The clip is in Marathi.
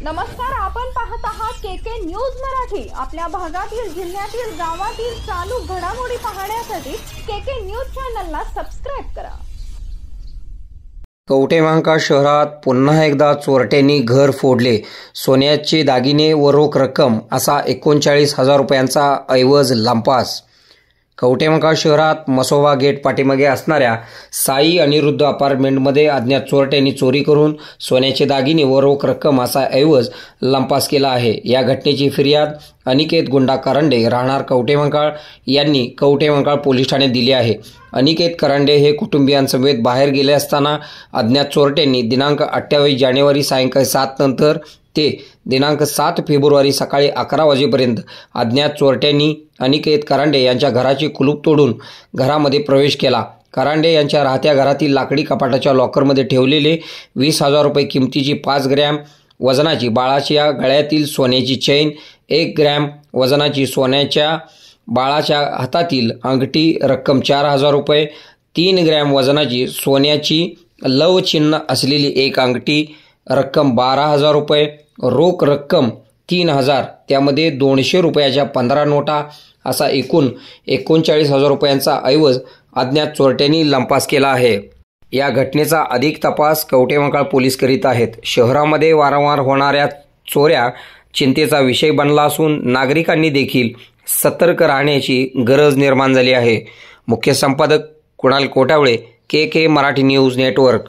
नमस्कार, आपण पाहत आहात के न्यूज मराठी। आपल्या भागातील, जिल्ह्यातील, गावातील चालू घडामोडी पाहण्यासाठी के न्यूज चॅनलला सबस्क्राइब करा। कवठेमहांकाळ शहरात पुन्हा एकदा चोरट्यांनी घर फोडले। सोन्याचे दागिने व रोख रक्कम असा 39,000 रुपयांचा ऐवज लंपास। कवठेमहांकाळ शहरात मसोबा गेट पाठीमागे असणाऱ्या साई अनिरुद्ध अपार्टमेंटमध्ये अज्ञात चोरट्यांनी चोरी करून सोन्याचे दागिने व रोख रक्कम असा ऐवज लंपास केला आहे। या घटनेची फिर्याद अनिकेत गुंडा करंडे राहणार कवठेमहांकाळ यांनी कवठेमहांकाळ पोलीस ठाण्यात दिली आहे। अनिकेत करंडे हे कुटुंबियांसमेत बाहेर गेले असताना अज्ञात चोरट्यांनी दिनांक 28 जानेवारी सायंकाळी 7 नंतर ते दिनांक 7 फेब्रुवारी सकाळी 11 वाजेपर्यंत अज्ञात चोरट्यांनी अनिकेत करंडे यांच्या घराची कुलूप तोडून घरामध्ये प्रवेश केला। करंडे यांच्या राहत्या घरातील लाकडी कपाटाच्या लॉकरमध्ये ठेवलेले 20,000 रुपये किमतीची 5 ग्रॅम वजनाची बाळाच्या गळ्यातील सोन्याची चैन, 1 ग्रॅम वजनाची सोन्याच्या बाळाच्या हातातील अंगठी रक्कम 4,000 रुपये, 3 ग्रॅम वजनाची सोन्याची लव चिन्ह असलेली एक अंगठी रक्कम 12,000 रुपये, रोख रक्कम 3,000, त्यामध्ये 200 रुपयाच्या 15 नोटा असा एकूण 39,000 रुपयांचा ऐवज अज्ञात चोरट्यांनी लंपास केला आहे। या घटनेचा अधिक तपास कवठेमहांकाळ पोलीस करीत आहेत। शहरामध्ये वारंवार होणाऱ्या चोऱ्या चिंतेचा विषय बनला असून नागरिकांनी देखील सतर्क राहण्याची गरज निर्माण झाली आहे। मुख्य संपादक कुणाल कोटावळे, के मराठी न्यूज नेटवर्क।